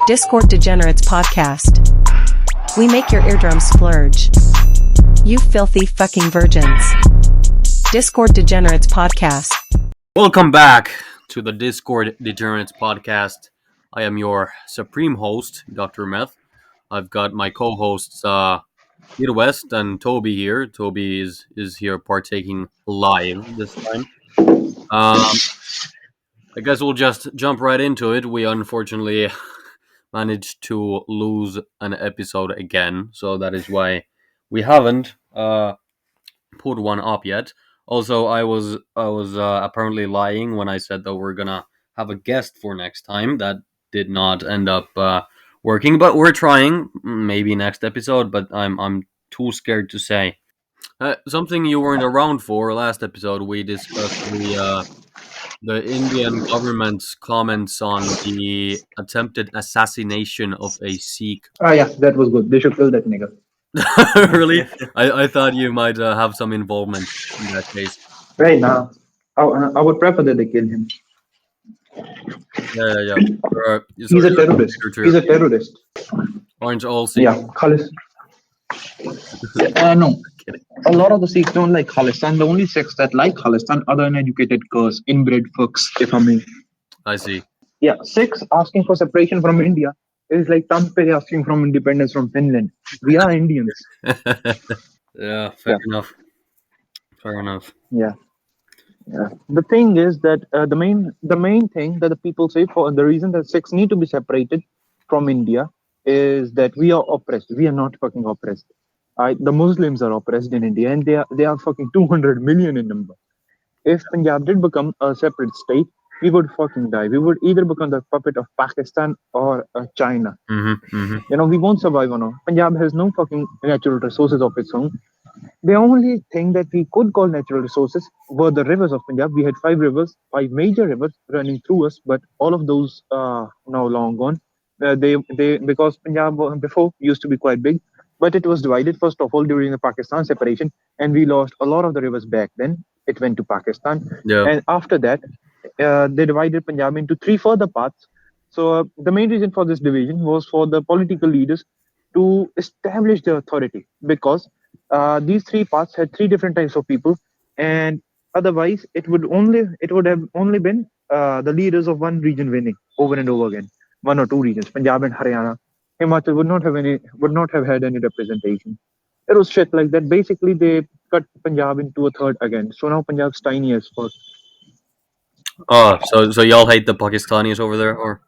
Discord Degenerates podcast. We make your eardrums splurge. You filthy fucking virgins. Discord Degenerates podcast. Welcome back to the Discord Degenerates podcast. I am your supreme host, Dr. Meth. I've got my co-hosts Dirwest and Toby here. Toby is here partaking live this time. I guess we'll just jump right into it. We unfortunately managed to lose an episode again, so that is why we haven't put one up yet. Also, I was apparently lying when I said that we're gonna have a guest for next time. That did not end up working, but we're trying. Maybe next episode, but I'm too scared to say. Something you weren't around for last episode. We discussed the Indian government's comments on the attempted assassination of a Sikh. Yeah, that was good. They should kill that nigga. Really? I thought you might have some involvement in that case. Right now, I would prefer that they kill him. Yeah. He's a terrorist. He's a terrorist. Aren't all Sikhs? Yeah, Khalis. No. A lot of the Sikhs don't like Khalistan. The only Sikhs that like Khalistan are the uneducated curs, inbred fucks, if I may. I see. Yeah, Sikhs asking for separation from India is like Tampe asking from independence from Finland. We are Indians. Yeah, fair enough. Fair enough. Yeah. The thing is that the main thing that the people say for the reason that Sikhs need to be separated from India is that we are oppressed. We are not fucking oppressed. The Muslims are oppressed in India, and they are fucking 200 million in number. If Punjab did become a separate state, we would fucking die. We would either become the puppet of Pakistan or China. We won't survive on our own. Punjab has no fucking natural resources of its own. The only thing that we could call natural resources were the rivers of Punjab. We had 5 major rivers running through us, but all of those are now long gone. Because Punjab before used to be quite big, but it was divided first of all during the Pakistan separation, and we lost a lot of the rivers back then. It went to Pakistan, and after that, they divided Punjab into 3 further parts. So the main reason for this division was for the political leaders to establish the authority, because these 3 parts had 3 different types of people, and otherwise it would have only been the leaders of one region winning over and over again, 1 or 2 regions, Punjab and Haryana. Himachal would not have had any representation. It was shit like that. Basically, they cut Punjab into a third again. So now Punjab's tiny as fuck. Oh, so y'all hate the Pakistanis over there, or?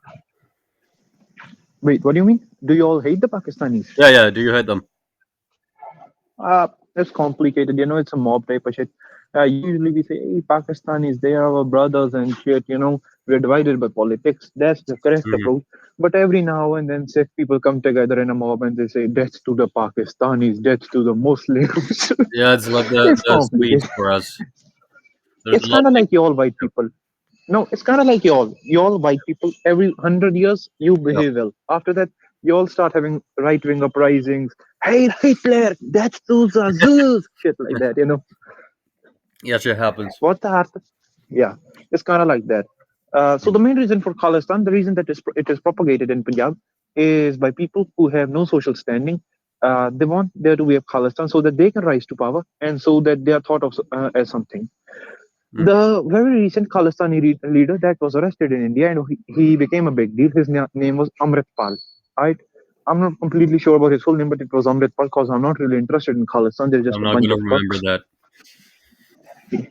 Wait, what do you mean? Do you all hate the Pakistanis? Yeah. Do you hate them? It's complicated. It's a mob type of shit. Usually we say, hey, Pakistanis, they are our brothers and shit. We're divided by politics. That's the correct approach. But every now and then, Sikh people come together in a mob and they say, death to the Pakistanis, death to the Muslims. Yeah, it's like the Swedes for us. It's kind of like y'all white people. No, it's kind of like y'all white people. Every 100 years, you behave well. After that, you all start having right-wing uprisings. Hey, Hitler, that's Zeus, shit like that, Yeah, shit happens. What the heck? Yeah, it's kind of like that. So the main reason for Khalistan, the reason that it is propagated in Punjab, is by people who have no social standing. They want there to be a Khalistan so that they can rise to power and so that they are thought of as something. The very recent Khalistani leader that was arrested in India, and he became a big deal. His name was Amritpal. Right? I'm not completely sure about his full name, but it was Amritpal because I'm not really interested in Khalistan. There's just I'm a not bunch gonna of remember fucks. that.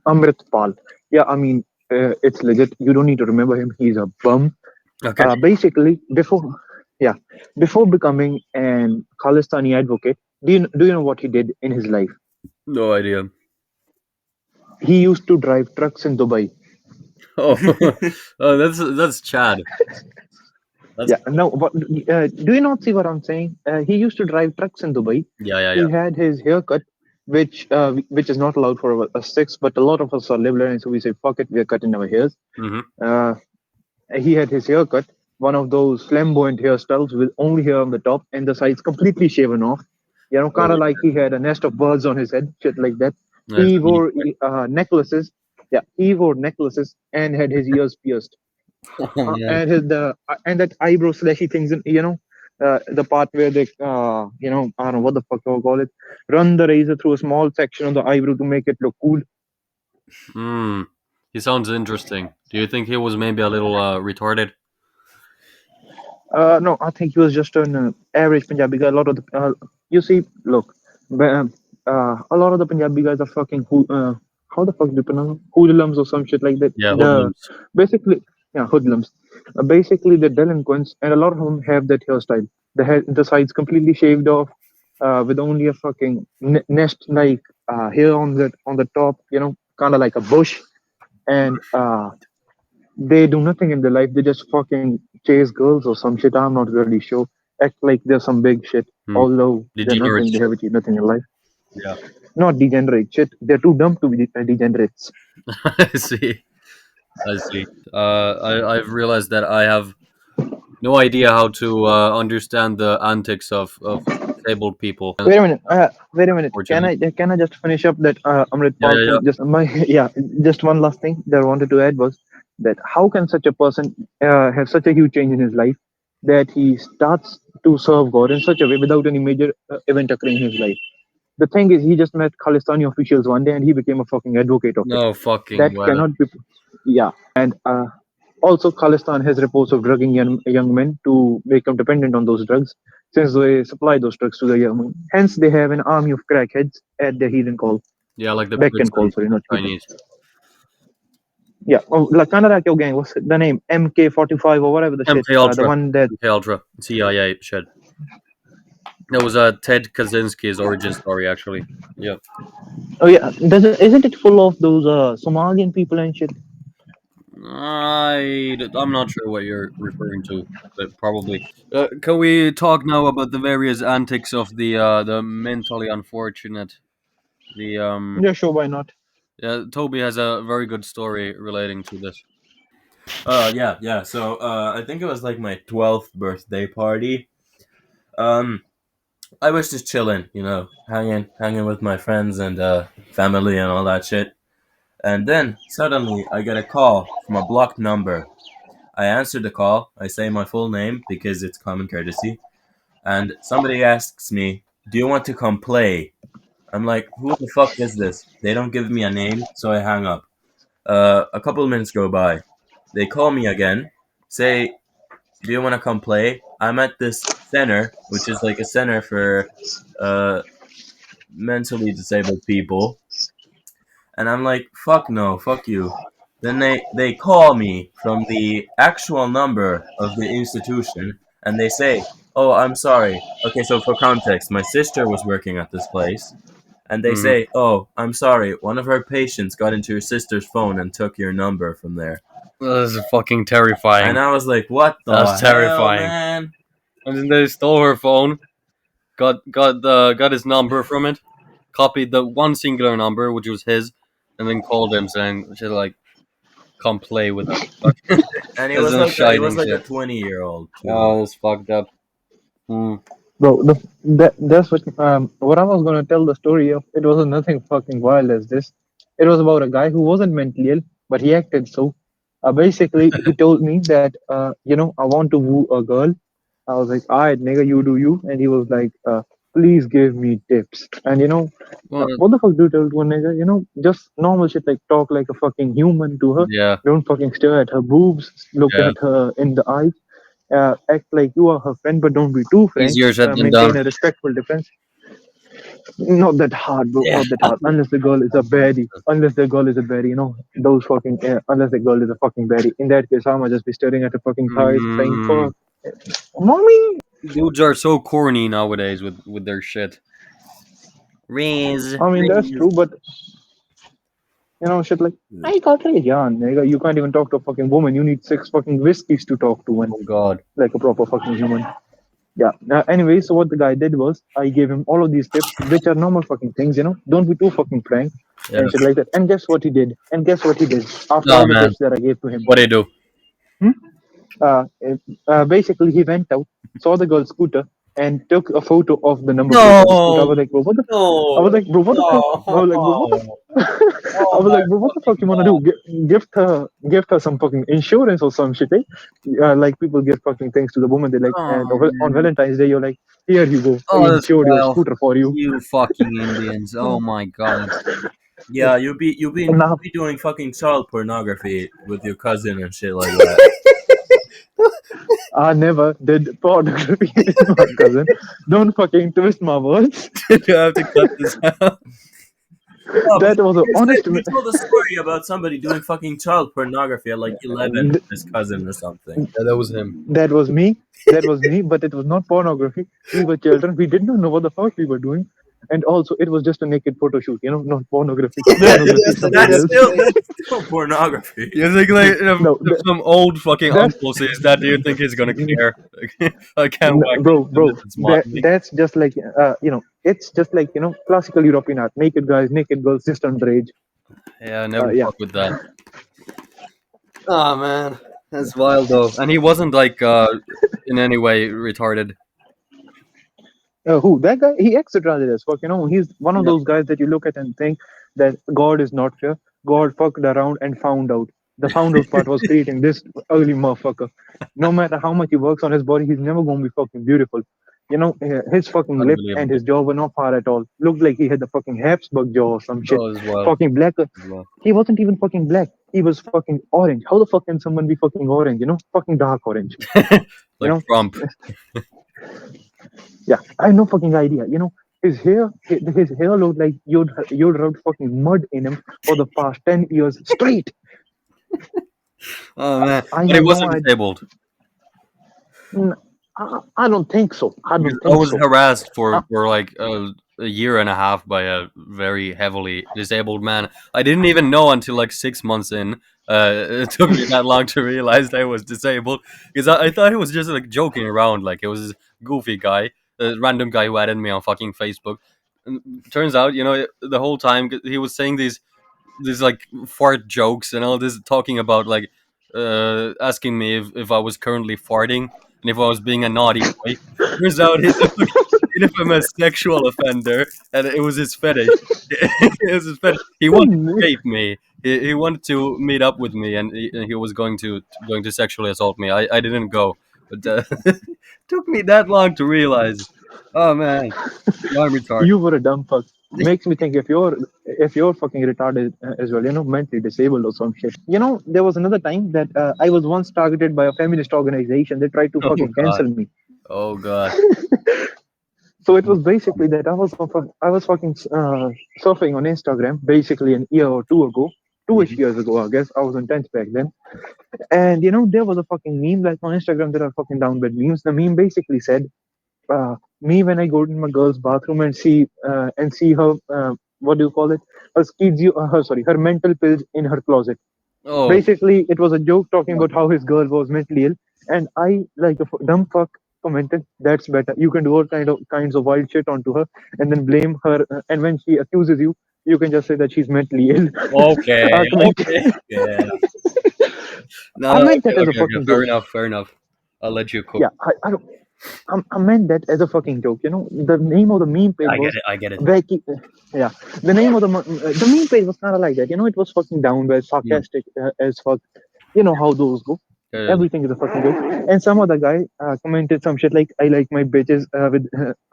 Amritpal. Yeah, I mean, it's legit. You don't need to remember him. He's a bum. Okay. Basically, before becoming an Khalistani advocate, do you know what he did in his life? No idea. He used to drive trucks in Dubai. Oh, that's Chad. No, but do you not see what I'm saying? He used to drive trucks in Dubai. Yeah. He had his haircut, which is not allowed for a Sikhs, but a lot of us are liberal, and so we say, fuck it, we're cutting our hairs. He had his haircut, one of those flamboyant hairstyles with only hair on the top and the sides completely shaven off. Kind of like he had a nest of birds on his head, shit like that. He wore necklaces. Yeah, he wore necklaces and had his ears pierced. Yeah. And and that eyebrow slashy things, in the part where they I don't know what the fuck you call it, run the razor through a small section of the eyebrow to make it look cool. Hmm. He sounds interesting. Do you think he was maybe a little retarded? No, I think he was just an average Punjabi guy. A lot of the you see, look, a lot of the Punjabi guys are fucking how the fuck do you pronounce hoodlums or some shit like that. Yeah, The hoodlums. basically yeah hoodlums, basically the delinquents, and a lot of them have that hairstyle. The sides completely shaved off, with only a fucking nest like hair on the top. Kind of like a bush, and they do nothing in their life. They just fucking chase girls or some shit. I'm not really sure. Act like they're some big shit, Hmm. although they're Degenerate nothing. They shit. have achieved nothing in life. Yeah. Not degenerate shit. They're too dumb to be degenerates. I see. I see. I've realized that I have no idea how to understand the antics of disabled people. Wait a minute. Wait a minute. Can Unfortunately. I just finish up that Amrit Yeah, Pal yeah, thing? Just my yeah. Just one last thing that I wanted to add was that how can such a person have such a huge change in his life that he starts to serve God in such a way without any major event occurring in his life? The thing is, he just met Khalistani officials one day and he became a fucking advocate of yeah. it. No fucking That well. cannot be. Yeah, and also Khalistan has reports of drugging young men to make them dependent on those drugs, since they supply those drugs to the young men. Hence, they have an army of crackheads at their heathen call, Yeah, like the beck and call. prison Sorry, not heathen. Chinese. Yeah, oh, La Canada Kyo gang. What's the name? MK45 or whatever the shit. MK The Ultra. one that. MK Ultra. CIA shit. That was Ted Kaczynski's origin story, actually. Yeah. Oh yeah, doesn't isn't it full of those Somalian people and shit? I'm not sure what you're referring to, but probably. Can we talk now about the various antics of the mentally unfortunate? The Yeah, sure, why not? Yeah, Toby has a very good story relating to this. Yeah, yeah. So, I think it was like my 12th birthday party. Um, I was just chilling, hanging with my friends and family and all that shit. And then suddenly I get a call from a blocked number. I answer the call. I say my full name because it's common courtesy. And somebody asks me, "Do you want to come play?" I'm like, "Who the fuck is this?" They don't give me a name, so I hang up. A couple of minutes go by. They call me again, say, "Do you want to come play?" I'm at this center, which is like a center for uh, mentally disabled people, and I'm like, "Fuck no, fuck you." Then they call me from the actual number of the institution, and they say, "Oh, I'm sorry." Okay, so for context, my sister was working at this place, and they Hmm. say, "Oh, I'm sorry, one of our patients got into your sister's phone and took your number from there." This is fucking And terrifying. I was like, "What That's the hell, terrifying. man?" And then they stole her phone, got his number from it, copied the one singular number, which was his, and then called him saying shit like, "Come play with us." And it That's was some like it was shining like a shit. 20-year-old too. Oh, that's fucked up. Hmm. Bro, that's what I was gonna tell the story of. It wasn't nothing fucking wild as this. It was about a guy who wasn't mentally ill, but he acted so. Basically, he told me that I want to woo a girl. I was like, alright, nigga, you do you. And he was like, please give me tips. And Well, what the fuck do you tell to a nigga? Just normal shit like talk like a fucking human to her. yeah, Don't fucking stare at her boobs. Look yeah. at her in the eyes. Act like you are her friend, but don't be too frank. Easier said than done. Maintain a respectful defense. Not that hard, bro. Yeah. Not that hard. Unless the girl is a baddie. Unless the girl is a baddie, those fucking. Unless the girl is a fucking baddie. In that case, I'ma just be staring at her fucking thighs, saying, Mm, "Fuck, mommy." dudes are so corny nowadays with their shit. Riz, I mean, that's Riz. true, but shit like, I got it, yeah, nigga. You can't even talk to a fucking woman. You need six fucking whiskeys to talk to one, Oh God. like a proper fucking human. Yeah. Anyway, so what the guy did was I gave him all of these tips, which are normal fucking things, Don't be too fucking frank Yeah. and shit like that. And guess what he did? And guess what he did after Nah, all the man. tips that I gave to him? What do you do? Hmm? Uh, basically, he went out, saw the girl's scooter, and took a photo of the number plate of the scooter. I No, was like, bro, what the? I no, was like, bro, what the fuck? I was like, bro, what the? no. I Oh was my like, bro, what the fuck you fucking wanna god. do? Gift her some fucking insurance or some shit, eh? Like people give fucking things to the woman. They like, and Oh on man. Valentine's Day, you're like, here you go, I Oh, that's insured your well. scooter for you. You fucking Indians. Oh my god. Yeah, you'll Now, be doing fucking child pornography with your cousin and shit like that. I never did pornography with my cousin. Don't fucking twist my words. You have to cut this out. No, That was an honest. you told a story about somebody doing fucking child pornography at like 11 with his cousin or something. Yeah, that was him. That was me. That was me. But it was not pornography. We were children. We did not know what the fuck we were doing. And also, it was just a naked photo shoot. Not pornography. Pornography is something That's else. still pornography. You think like No, if some old fucking that's uncle says that, do you think he's gonna care? I can't no, whack bro, him bro. if it's modeling. That's just like it's just like classical European art. Naked guys, naked girls, just underage. Yeah, I never Yeah. fuck with that. Oh man, that's wild though. And he wasn't like in any way retarded. Who that guy? He exetrated as fuck. He's one of Yeah. those guys that you look at and think that God is not fair. God fucked around and found out. The found out part was creating this ugly motherfucker. No matter how much he works on his body, he's never gonna be fucking beautiful. His fucking lip and his Unbelievable. jaw were not far at all. Looked like he had the fucking Habsburg jaw or some shit. Oh, as well. Fucking black. As well. He wasn't even fucking black. He was fucking orange. How the fuck can someone be fucking orange? Fucking dark orange. You Like know, Trump. Yeah, I have no fucking idea. His hair looked like you'd rubbed fucking mud in him for the past 10 years straight. Oh man, I but he have no wasn't idea. disabled. I don't think so. I Because don't I think was so. harassed Uh, for like a year and a half by a very heavily disabled man. I didn't even know until like 6 months in. It took me that long to realize I was disabled because I thought he was just like joking around, like it was this goofy guy, a random guy who added me on fucking Facebook. And turns out, the whole time he was saying these like fart jokes and all this, talking about like asking me if I was currently farting and if I was being a naughty boy. Turns out he's a fucking infamous sexual offender, and it was his fetish. It was his fetish. He wanted to rape me. He wanted to meet up with me, and he was going to sexually assault me. I didn't go, but took me that long to realize. Oh man, I'm retarded. you were a dumb fuck. Makes me think if you're fucking retarded as well, mentally disabled or some shit. There was another time that I was once targeted by a feminist organization. They tried to Oh fucking god. cancel me. Oh god. So it was basically that I was fucking surfing on Instagram basically an year or two ago, two-ish Mhm. years ago, I guess. I was in 10th back then. And there was a fucking meme like on Instagram. There are fucking downbed memes. The meme basically said, "Me when I go to my girl's bathroom and see her, what do you call it? Her mental pills in her closet." Oh. Basically, it was a joke talking about how his girl was mentally ill, and I, like a dumb fuck, commented, "That's better. You can do all kinds of wild shit onto her, and then blame her. And when she accuses you, you can just say that she's mentally ill." Okay. I commented, Okay. Yeah. No. I No. meant Okay. that as a Okay. Okay. fucking Fair joke. enough. Fair enough. I'll let you cook. Yeah, I don't. I meant that as a fucking joke. The name of the meme page I get was it. I get it. Becky. Yeah, the name of the meme page was kind of like that. It was fucking downward, Mm. sarcastic as fuck. You know how those go. Yeah. Everything is a fucking joke. And some other guy commented some shit like, "I like my bitches with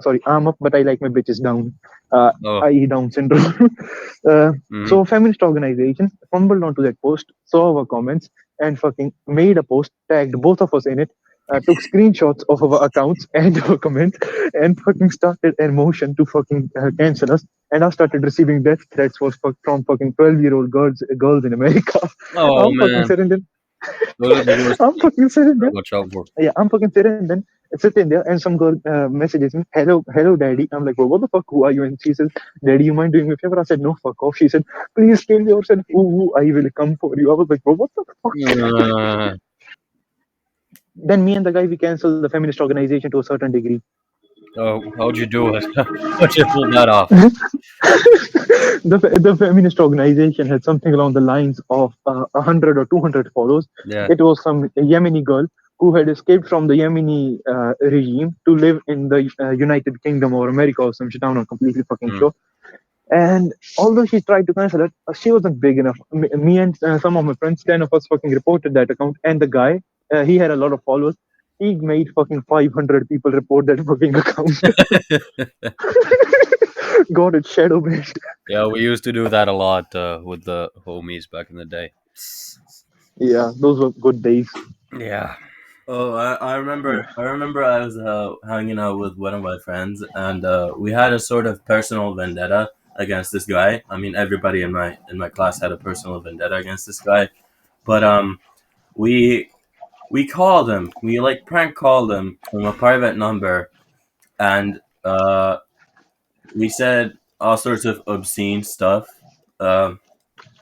sorry, arm up, but I like my bitches down, Oh. i.e. Down syndrome." uh, Mhm. so a feminist organization fumbled onto that post, saw our comments, and fucking made a post, tagged both of us in it, took screenshots of our accounts and our comments, and fucking started a motion to fucking cancel us. And I started receiving death threats from fucking 12-year-old girls in America. Oh I'm fucking man, sitting there. those are the worst I'm people fucking sitting to there. watch out for. Yeah, I'm fucking sitting there, and some girl messages me, hello, daddy." I'm like, "Well, what the fuck? Who are you?" And she says, "Daddy, you mind doing me a favor?" I said, "No, fuck off." She said, "Please kill yourself. Ooh, I will come for you." I was like, "Bro, what the fuck?" Uh, Then me and the guy, we canceled the feminist organization to a certain degree. oh, how'd you do it? How'd you pull that off? The feminist organization had something along the lines of 100 or 200 followers. Yeah. It was some Yemeni girl who had escaped from the Yemeni regime to live in the United Kingdom or America or some shit. I'm not completely fucking Mm. sure. And although she tried to cancel it, she wasn't big enough. Me and some of my friends, 10 of us fucking reported that account. And the guy, he had a lot of followers. He made fucking 500 people report that fucking account. Got it shadow banned. Yeah, we used to do that a lot with the homies back in the day. Yeah, those were good days. Yeah. Oh, I remember. Yeah. I remember I was hanging out with one of my friends, and we had a sort of personal vendetta against this guy. I mean, everybody in my class had a personal vendetta against this guy, but we we called him. We like prank called him from a private number, and we said all sorts of obscene stuff,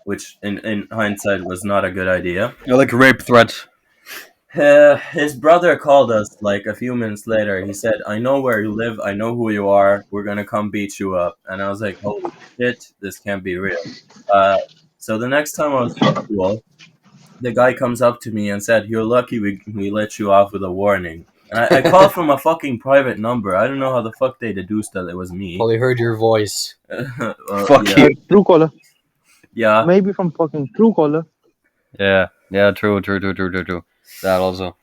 which in hindsight was not a good idea. Yeah, like rape threats. His brother called us like a few minutes later. He said, "I know where you live. I know who you are. We're gonna come beat you up." And I was like, "Holy shit, this can't be real." Uh, so the next time I was at school, the guy comes up to me and said, "You're lucky we let you off with a warning." And I called from a fucking private number. I don't know how the fuck they deduced that it was me. Probably heard your voice. Fuck Yeah, you. True caller. yeah. Maybe from fucking true caller. Yeah, yeah, true. That also.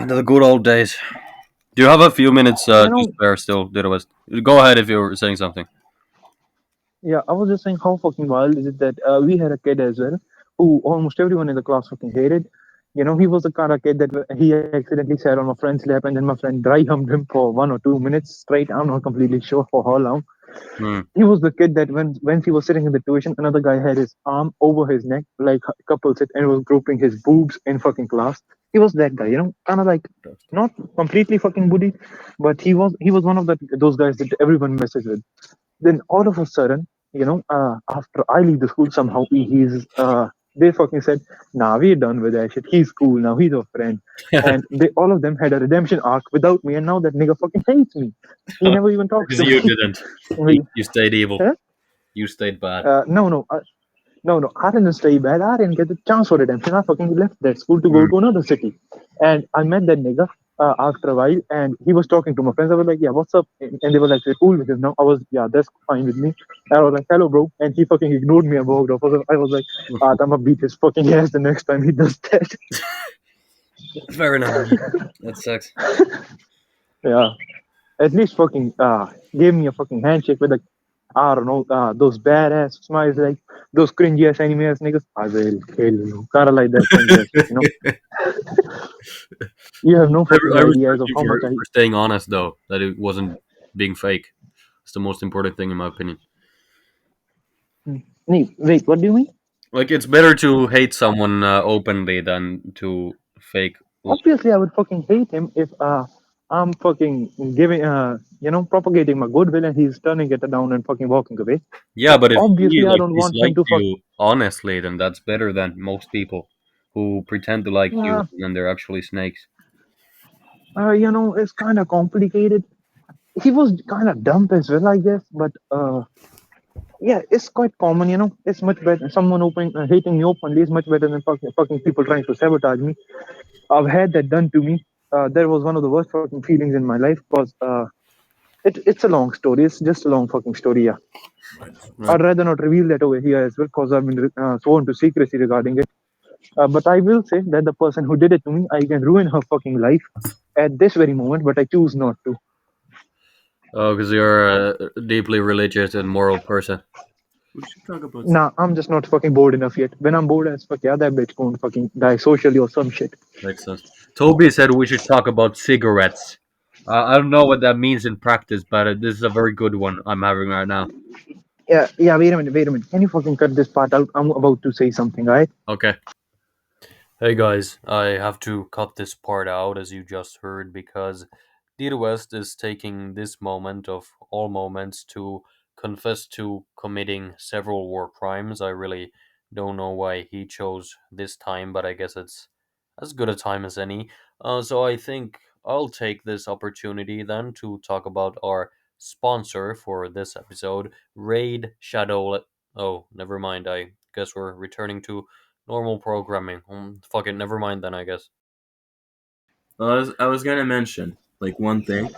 The good old days. Do you have a few minutes You to know, spare still, Dirwest? Go ahead if you were saying something. yeah, I was just saying how fucking wild is it that we had a kid as well who almost everyone in the class fucking hated. He was the kind of kid that he accidentally sat on my friend's lap and then my friend dry humped him for 1 or 2 minutes straight. I'm not completely sure for how long. Hmm. He was the kid that when he was sitting in the tuition, another guy had his arm over his neck like couple sit and was groping his boobs in fucking class. He was that guy, kind of like not completely fucking bully, but he was one of those guys that everyone messes with. Then all of a sudden, after I leave the school, somehow they fucking said, "Nah, we're done with that shit. He's cool now. He's a friend." And they all of them had a redemption arc without me, and now that nigga fucking hates me. He never even talks Because to you me. didn't. Like, You stayed evil. huh? You stayed bad. No, no, no. I didn't stay bad. I didn't get the chance for redemption. I fucking left that school to go Hmm. to another city, and I met that nigga after a while, and he was talking to my friends. I was like, "Yeah, what's up?" And they were like, "We're cool with him now." I was, "Yeah, that's fine with me." And I was like, "Hello, bro," and he fucking ignored me and walked off. I was like, "I'm gonna beat his fucking ass the next time he does that." Fair enough. That sucks. Yeah, at least fucking gave me a fucking handshake with like I don't know, those badass smiles, like those cringy ass anime ass niggas. I will kill you. Kind of like that cringy ass shit. You have no fucking I ideas respect of you how much I. for staying honest, though, that it wasn't being fake. It's the most important thing, in my opinion. Wait, what do you mean? Like, it's better to hate someone openly than to fake love. Obviously, I would fucking hate him if I'm fucking giving, propagating my goodwill and he's turning it down and fucking walking away. Yeah, but if he, Obviously, I like, don't want him dislikes to fuck. you honestly, then that's better than most people who pretend to like you Yeah, and then they're actually snakes. it's kind of complicated. He was kind of dumb as well, I guess, but yeah, it's quite common. It's much better. Someone hating me openly is much better than fucking people trying to sabotage me. I've had that done to me. That was one of the worst fucking feelings in my life because it's a long story. It's just a long fucking story. Yeah, Right. I'd rather not reveal that over here as well because I've been sworn to secrecy regarding it. But I will say that the person who did it to me, I can ruin her fucking life at this very moment, but I choose not to. Oh, because you're a deeply religious and moral person. We should talk about. Nah, I'm just not fucking bored enough yet. When I'm bored as fuck, yeah, that bitch gonna fucking die socially or some shit. Makes sense. Toby said we should talk about cigarettes. I don't know what that means in practice, but this is a very good one I'm having right now. Yeah, yeah, wait a minute. Can you fucking cut this part out? I'm about to say something, right? Okay. Hey guys, I have to cut this part out as you just heard because DEGENERATES is taking this moment of all moments to confess to committing several war crimes. I really don't know why he chose this time, but I guess it's as good a time as any. So I think I'll take this opportunity then to talk about our sponsor for this episode, Raid Shadow. Oh, never mind. I guess we're returning to Normal programming. Fuck it, never mind then, I guess. I was gonna mention like one thing.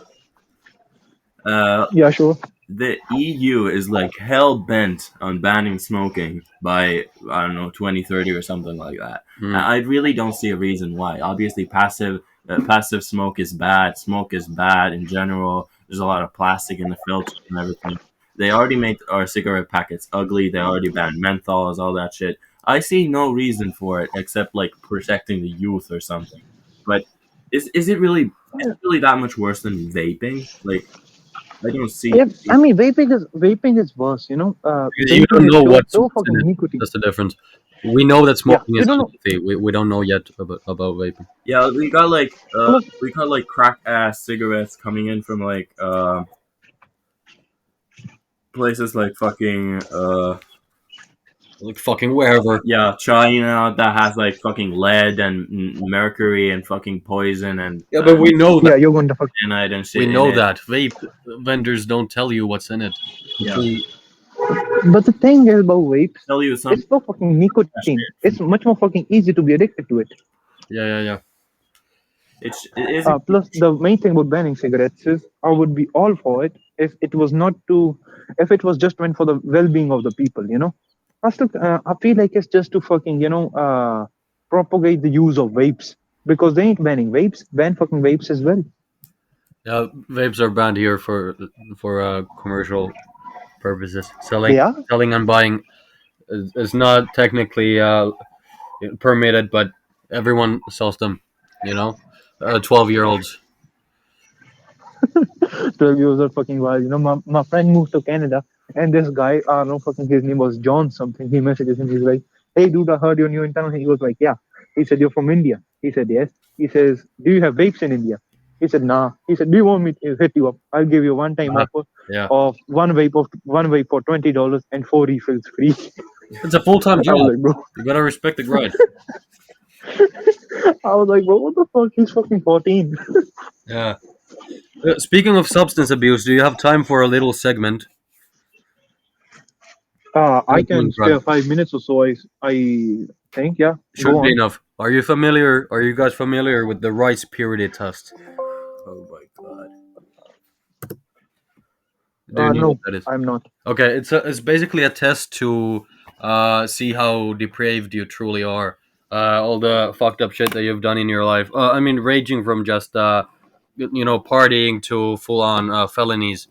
Yeah, sure. The EU is like hell bent on banning smoking by, I don't know, 2030 or something like that. Hmm. I really don't see a reason why. Obviously, passive smoke is bad. Smoke is bad in general. There's a lot of plastic in the filters and everything. They already made our cigarette packets ugly. They already banned menthols, all that shit. I see no reason for it except like protecting the youth or something. But is it really that much worse than vaping? Like, I don't see. Yeah, I mean, vaping is worse. You know, You don't vaping is know so what's in fucking it. nicotine. That's the difference. We know that Yeah, smoking you is don't know. unhealthy. We don't know yet about vaping. Yeah, Plus, we got like crack ass cigarettes coming in from like places like fucking Like fucking wherever. yeah, China that has like fucking lead and mercury and fucking poison and Yeah, but we know that. yeah, you're going to fuck. cyanide and We shit in know it. that vape vendors don't tell you what's in it. Yeah, We, But the thing is about vapes, tell you some it's so fucking nicotine. It's much more fucking easy to be addicted to it. yeah. it is a Plus, the main thing about banning cigarettes is I would be all for it if it was not to, if it was just meant for the well-being of the people. You know, I feel like it's just to fucking propagate the use of vapes because they ain't banning vapes. Ban fucking vapes as well. Yeah, vapes are banned here for commercial purposes. They are. Selling and buying is not technically permitted, but everyone sells them. You know, 12-year-olds. 12 years are fucking wild. You know, my friend moved to Canada, and this guy, no fucking, his name was John something. He messages him. He's like, "Hey, dude, I heard you're new in town." He was like, "Yeah." He said, "You're from India." He said, "Yes." He says, "Do you have vapes in India?" He said, "Nah." He said, "Do you want me to hit you up? I'll give you a one-time Uh, offer yeah, of one vape for $20 and four refills free." it's a full-time I was job. like, "Bro," You gotta respect the grind. I was like, "Bro, what the fuck? He's fucking 14." Yeah. Speaking of substance abuse, do you have time for a little segment? I Alcohol can and drugs. spare 5 minutes or so. I think, yeah. Go Should be on. enough. Are you familiar? Are you guys familiar with the rice purity test? oh my god. Do you know what No, that is? I'm not. Okay, it's basically a test to see how depraved you truly are. All the fucked up shit that you've done in your life. I mean, ranging from just partying to full on felonies.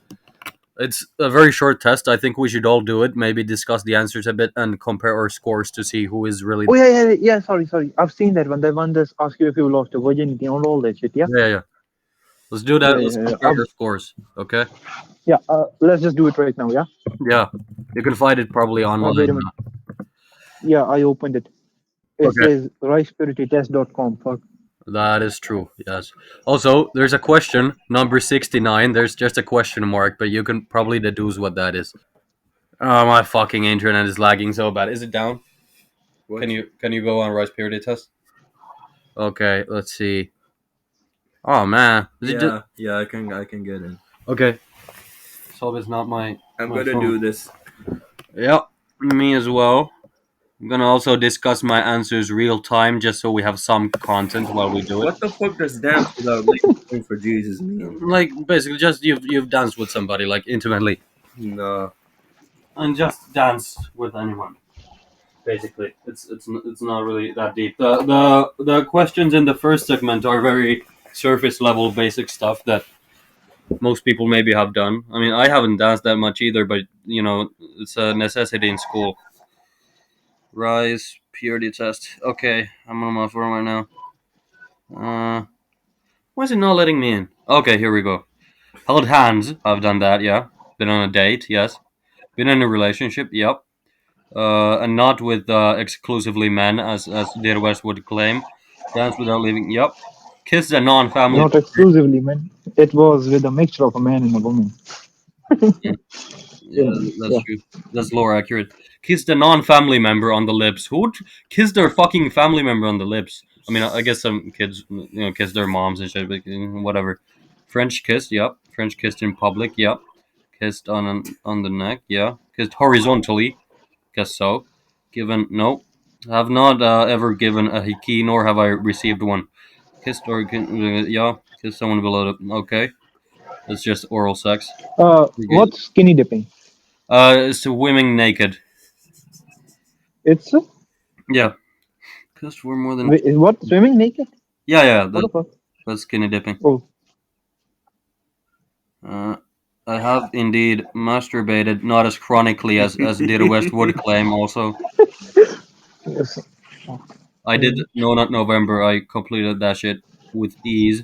It's a very short test. I think we should all do it. Maybe discuss the answers a bit and compare our scores to see who is really. Oh yeah. Sorry. I've seen that one. The one that asks you if you lost your virginity and all that shit. Yeah. Yeah. Let's do Yeah, that. Let's yeah, yeah. compare our scores. Okay. Yeah. Let's just do it right now. Yeah. Yeah, you can find it probably Wait a online. minute. Yeah, I opened it. It Okay, says ricepuritytest.com. Fuck. that is true. Yes. Also, there's a question number 69. There's just a question mark, but you can probably deduce what that is. Oh, my fucking internet is lagging so bad. Is it down? What? Can you go on Rice Purity test? Okay, let's see. Oh man, is it just Yeah, I can get in. okay? So it's not my I'm my gonna phone. do this. Yep, me as well. I'm gonna also discuss my answers real time, just so we have some content while we do it. What the fuck does dance without leaving for Jesus mean? Like basically, just you've danced with somebody like intimately, No. and just dance with anyone. Basically, it's not really that deep. The questions in the first segment are very surface level, basic stuff that most people maybe have done. I mean, I haven't danced that much either, but it's a necessity in school. Rise purity test. Okay, I'm on my phone right now. Why is it not letting me in? Okay, here we go. Held hands. I've done that. Yeah. Been on a date. Yes. Been in a relationship. Yep. And not with exclusively men, as DEGENERATES would claim. Dance without leaving. Yep. Kissed a non-family Not member. exclusively, man. It was with a mixture of a man and a woman. Yeah, that's Yeah. true. That's lore accurate. Kissed a non-family member on the lips. Who would kiss their fucking family member on the lips? I mean, I guess some kids, kiss their moms and shit, but whatever. French kissed. Yep. French kissed in public. Yep. Kissed on the neck. Yeah. Kissed horizontally. Guess so. Given no. I have not ever given a key, nor have I received one. Kissed or yeah, kiss someone below the. Okay, it's just oral sex. Okay. What's skinny dipping? Swimming naked. It's Yeah, kissed for more than. what, swimming naked? Yeah, yeah, What the fuck? that's skinny dipping. Oh, Uh, I have indeed masturbated, not as chronically as Dirwest would claim. Also, yes. I did Mm. No Nut November. I completed that shit with ease.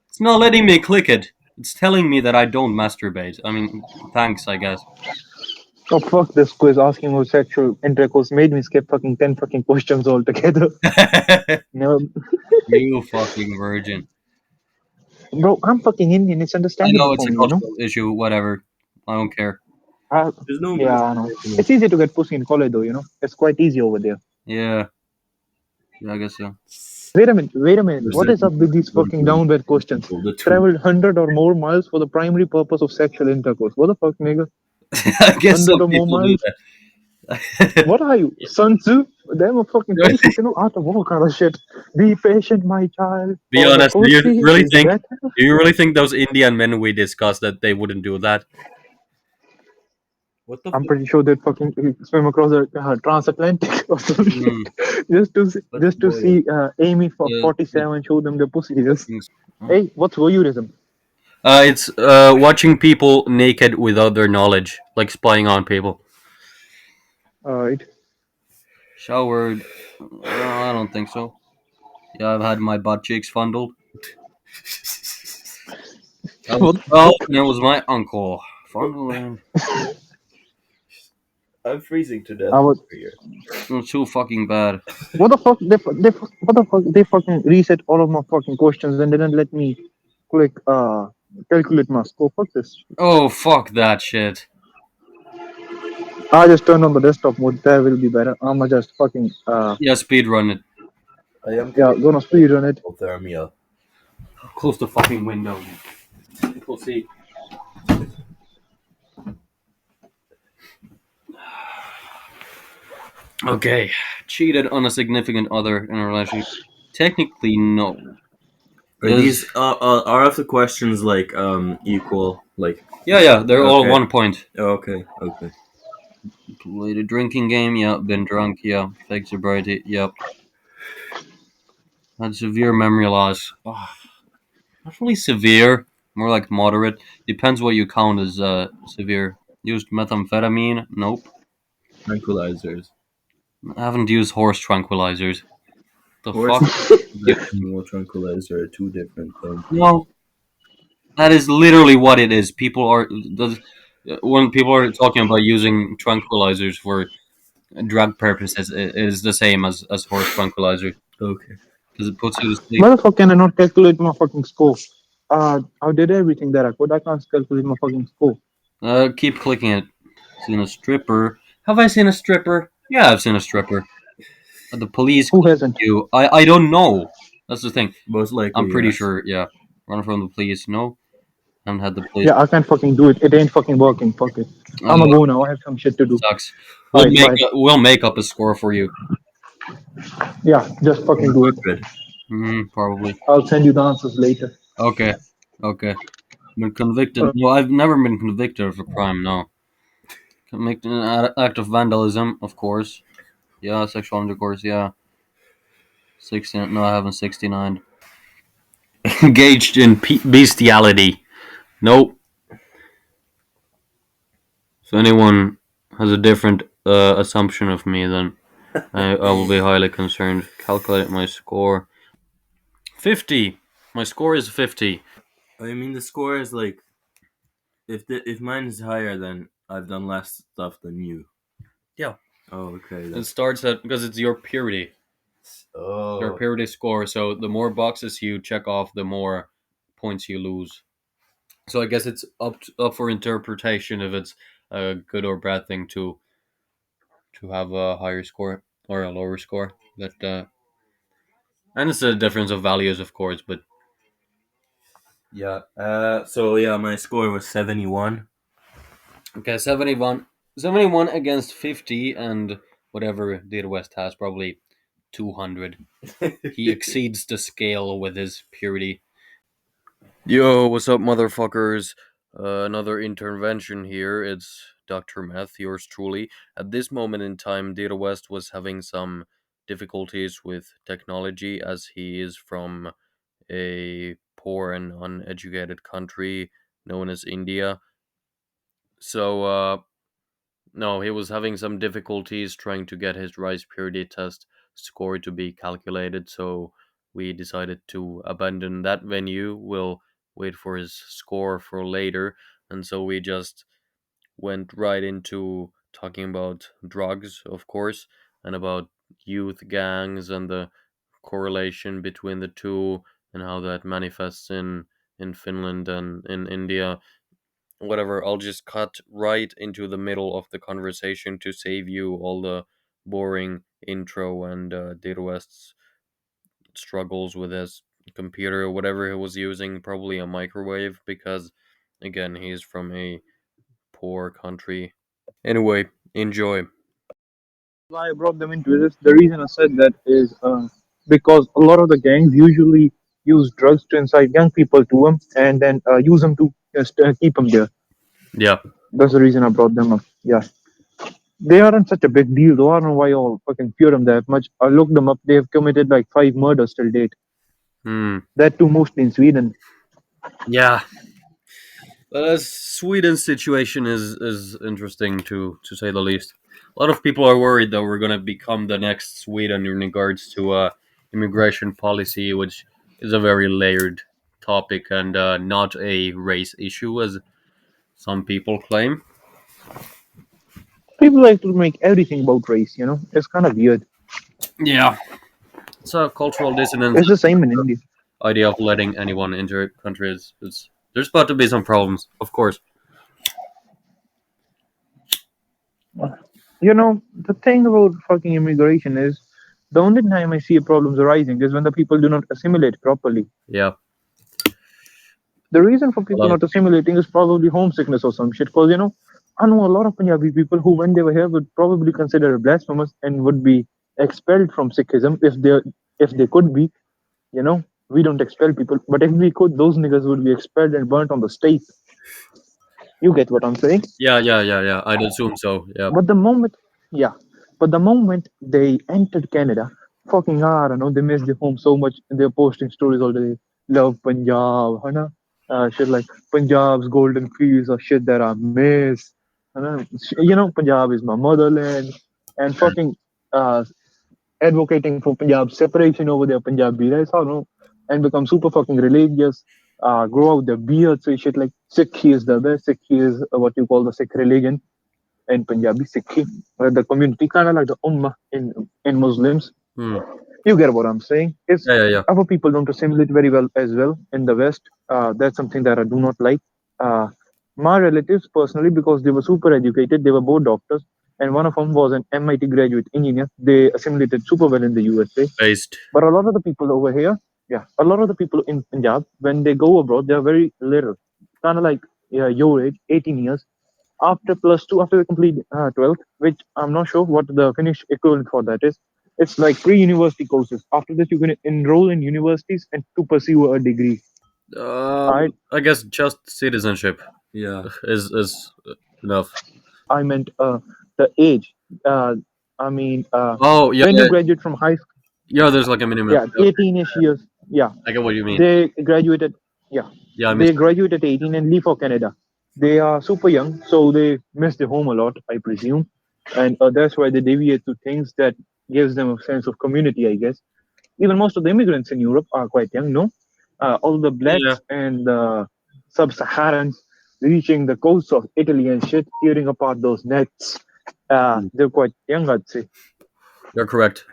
It's not letting me click it. It's telling me that I don't masturbate. I mean, thanks, I guess. Oh fuck! This quiz asking about sexual intercourse made me skip fucking 10 fucking questions altogether. No, You fucking virgin. bro, I'm fucking Indian. It's I understandable know for it's a me, you know. cultural issue. Whatever. I don't care. I, There's no yeah, I know. masturbation in It's easy to get pussy in college, though. You know, it's quite easy over there. Yeah, yeah, I guess so. Wait a minute. Wait a minute. there's What is up with these fucking the downward questions? the two. Traveled 100 or more miles for the primary purpose of sexual intercourse. What the fuck, nigga? I guess 100 some or more people do miles? that. What are you, Sun Tzu? Them a fucking basic, you know, art of war kind of shit. Be patient, my child. Be For the honest. Do you pussy really is think? better. Do you really think those Indian men we discussed that they wouldn't do that? What the I'm fuck? pretty sure they'd fucking swim across the transatlantic or some shit Mm, Let's just to boil. see Amy for the 47 show them the pussy. Just, things. hey, what's voyeurism? It's watching people naked without their knowledge, like spying on people. Alright. Showered. I don't think so. Yeah, I've had my butt cheeks fondled. That was What the 12, fuck? and it was my uncle. Fondling. I'm freezing to death I was. over here. It was too fucking bad. What the fuck? What the fuck? They fucking reset all of my fucking questions and didn't let me click calculate my score. Fuck this. Oh, fuck that shit. I just turned on the desktop mode. That will be better. I'ma just fucking Yeah, speedrun it. I am yeah, getting gonna speed run it. hypothermia. Close the fucking window. People see. Okay. Cheated on a significant other in a relationship. Technically, no. Are There's, these are of the questions like equal? Like yeah, they're all okay, 1 point. okay, okay. Played a drinking game, yeah. Been drunk, yeah. Fake sobriety, yep. Had severe memory loss. Oh, not really severe, more like moderate. Depends what you count as severe. Used methamphetamine? Nope. Tranquilizers. I haven't used horse tranquilizers. The Horse fuck? and animal tranquilizer are two different things. No, that is literally what it is. When people are talking about using tranquilizers for drug purposes, it is the same as horse tranquilizer Okay. because it puts you to sleep. Why the fuck can I not calculate my fucking score? I did everything that I could. I can't calculate my fucking score. Keep clicking it. Seen a stripper? Have I seen a stripper? Yeah, I've seen a stripper. The police Who caught hasn't? you. I don't know. That's the thing. Most I'm likely, pretty yes. sure. Yeah, run from the police. No, haven't had the police. Yeah, I can't fucking do it. It ain't fucking working. Fuck it. Uh, I'ma go now. I have some shit to do. sucks. Alright, bye. We'll make up a score for you. Yeah, just fucking do it. 100. Probably. I'll send you the answers later. Okay. Okay. Been convicted. Uh, No, I've never been convicted of a crime. No. Convicted in an act of vandalism, of course. Yeah, sexual intercourse. Yeah. 16. No, I haven't. 69. Engaged in bestiality. Nope. If anyone has a different assumption of me, then I will be highly concerned. Calculate my score. 50. My score is 50. I mean, the score is like if mine is higher, then I've done less stuff than you. Yeah. Oh, okay. It starts at because it's your purity. Your Oh, purity score. So the more boxes you check off, the more points you lose. So I guess it's up for interpretation if it's a good or bad thing to have a higher score or a lower score. But and it's a difference of values, of course. But yeah. So yeah, my score was 71. okay, 71 against 50, and whatever DEGENERATES has, probably 200. He exceeds the scale with his purity. Yo, what's up, motherfuckers? Another intervention here. It's Dr. Meth, yours truly. At this moment in time, DEGENERATES was having some difficulties with technology as he is from a poor and uneducated country known as India. So, no, he was having some difficulties trying to get his rice purity test score to be calculated, so we decided to abandon that venue. We'll wait for his score for later, and so we just went right into talking about drugs, of course, and about youth gangs and the correlation between the two and how that manifests in Finland and in India. Whatever, I'll just cut right into the middle of the conversation to save you all the boring intro and Data West's struggles with his computer, whatever he was using, probably a microwave, because again, he's from a poor country. Anyway, enjoy. Why I brought them into this. The reason I said that is because a lot of the gangs usually use drugs to incite young people to them and then use them to just keep them there. Yeah. That's the reason I brought them up. Yeah. They aren't such a big deal, though. I don't know why you all fucking fear them that much. I looked them up. They have committed like 5 murders till date. Hmm. That too, mostly in Sweden. Yeah. Sweden's situation is interesting to say the least. A lot of people are worried that we're gonna become the next Sweden in regards to immigration policy, which is a very layered topic and not a race issue as some people claim. People like to make everything about race, you know? It's kind of weird. Yeah, it's a cultural dissonance. It's the same in India. Idea of letting anyone into a country is there's about to be some problems, of course. You know, the thing about fucking immigration is the only time I see problems arising is when the people do not assimilate properly. Yeah, The reason for a people lot of not assimilating is probably homesickness or some shit. Because, you know, I know a lot of Punjabi people who, when they were here, would probably consider it blasphemous and would be expelled from Sikhism if they could be. You know, we don't expel people, but if we could, those niggas would be expelled and burnt on the stake. You get what I'm saying? yeah. I'd assume so. Yeah, But the moment, yeah, but the moment they entered Canada, fucking I don't know, they miss their home so much. And they're posting stories all day. Love Punjab, है shit like Punjab's golden fields or shit that I miss. You know, Punjab is my motherland, and fucking uh, advocating for Punjab's separation over their Punjabi rights, I don't know, and become super fucking religious. Grow out their beards, say shit like Sikhi is the best. Sikhi is what you call the Sikh religion in Punjabi, Sikhi, the community, kind of like the Ummah in Muslims. hmm. You get what I'm saying? It's Yeah. our people don't assimilate very well as well in the West. That's something that I do not like. Uh, my relatives, personally, because they were super educated, they were both doctors, and one of them was an MIT graduate engineer. They assimilated super well in the USA. Based. But a lot of the people over here, yeah, a lot of the people in Punjab, when they go abroad, they're very little, kind of like your age, 18 years after plus two, after they complete 12th, which I'm not sure what the Finnish equivalent for that is. It's like pre-university courses. After that, you can enroll in universities and to pursue a degree. I I guess just citizenship Yeah. is enough. I meant the age. Uh, I mean, Oh yeah, when you graduate from high school, yeah. There's like a minimum. yeah, Okay, 18ish years. Yeah, I get what you mean. they graduated. Yeah, Yeah, I they missed. graduate at 18 and leave for Canada. They are super young, so they miss their home a lot, I presume, and that's why they deviate to things that gives them a sense of community, I guess. Even most of the immigrants in Europe are quite young, no? All the Yeah, blacks and the sub-Saharans reaching the coast of Italy and shit, tearing apart those nets. They're quite young, I'd say. you're correct.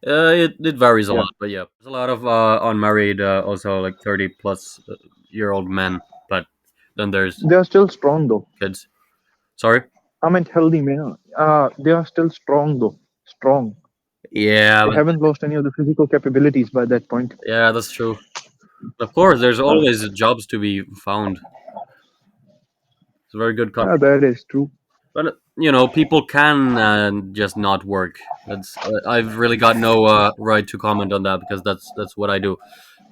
It varies a Yeah, lot, but yeah, there's a lot of unmarried, also like 30 plus year old men, but then there's they are still strong though. kids. Sorry. I meant healthy men. They are still strong though. Strong. Yeah, They haven't lost any of the physical capabilities by that point. yeah, that's true. Of course, there's Uh, always jobs to be found. It's a very good country. that is true. But people can just not work. That's I've really got no right to comment on that because that's what I do.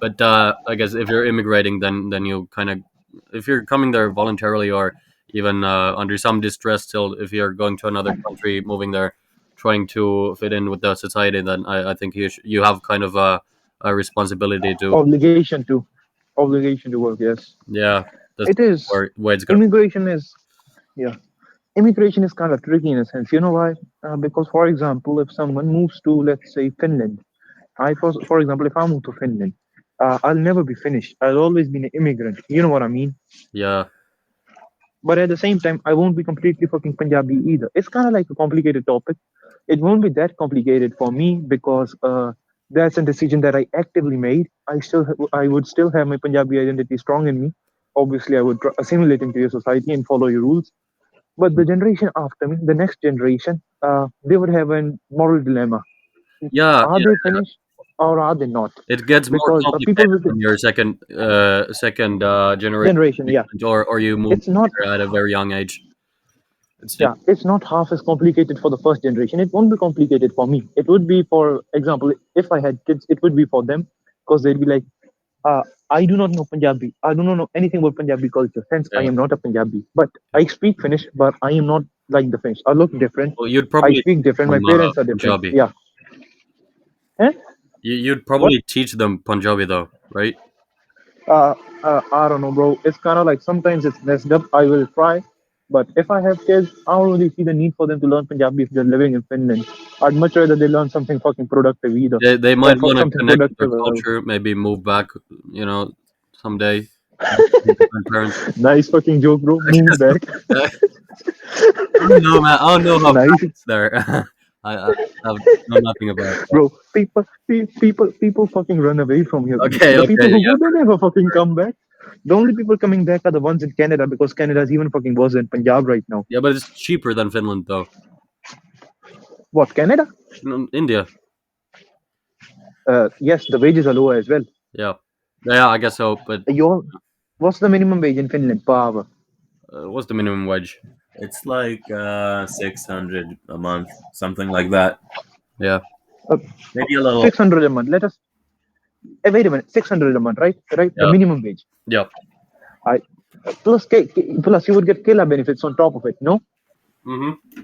But I guess if you're immigrating, then you kind of, if you're coming there voluntarily or even under some distress, still, if you're going to another country, moving there, trying to fit in with the society, then I think you have kind of a responsibility to, Obligation to work. Yes, yeah, that's it is. where it's gonna. Immigration is yeah. Immigration is kind of tricky in a sense. You know why? Because, for example, if someone moves to, let's say, Finland, for example, if I move to Finland, I'll never be Finnish. I'll always be an immigrant. You know what I mean? Yeah, But at the same time, I won't be completely fucking Punjabi either. It's kind of like a complicated topic. It won't be that complicated for me because that's a decision that I actively made. I would still have my Punjabi identity strong in me. Obviously, I would assimilate into your society and follow your rules. But the generation after me, the next generation, they would have a moral dilemma. yeah, Are yeah. they Finnish or are they not? It gets more Because people complicated with the when you're second generation generation, yeah, or you move it's not. here at a very young age. It's Yeah, it's not half as complicated for the first generation. It won't be complicated for me. It would be, for example, if I had kids, it would be for them because they'd be like, uh, I do not know Punjabi. I do not know anything about Punjabi culture. Hence, I yeah. am not a Punjabi. But I speak Finnish, but I am not like the Finnish. I look different. Well, you'd I probably speak teach different. My them parents are different. Punjabi. Yeah. Eh? You'd What? probably teach them Punjabi though, right? Uh, I don't know, bro. It's kind of like sometimes it's messed up. I will try, but if I have kids, I don't really see the need for them to learn Punjabi if they're living in Finland. I'd much rather they learn something fucking productive either, They or might want to something connect with their productive. culture, maybe move back, someday. With different parents. Nice fucking joke, bro. I Move guess so. back. I don't know, man. I don't know how bad Nice, it's there. I know nothing about that. bro. People fucking run away from here. Okay, The people okay, who yeah, go, they never fucking come back. The only people coming back are the ones in Canada because Canada is even fucking worse than Punjab right now. yeah, but it's cheaper than Finland though. What, Canada? India, Yes, the wages are lower as well. yeah, yeah, I guess so. But Your What's the minimum wage in Finland per hour? what's the minimum wage? It's like 600 a month, something like that. Yeah, Uh, Maybe a little. 600 a month. Let us. Wait a minute. 600 a month, right? Right. The yeah, minimum wage. yeah. I plus you would get killer benefits on top of it. No. Mm-hmm.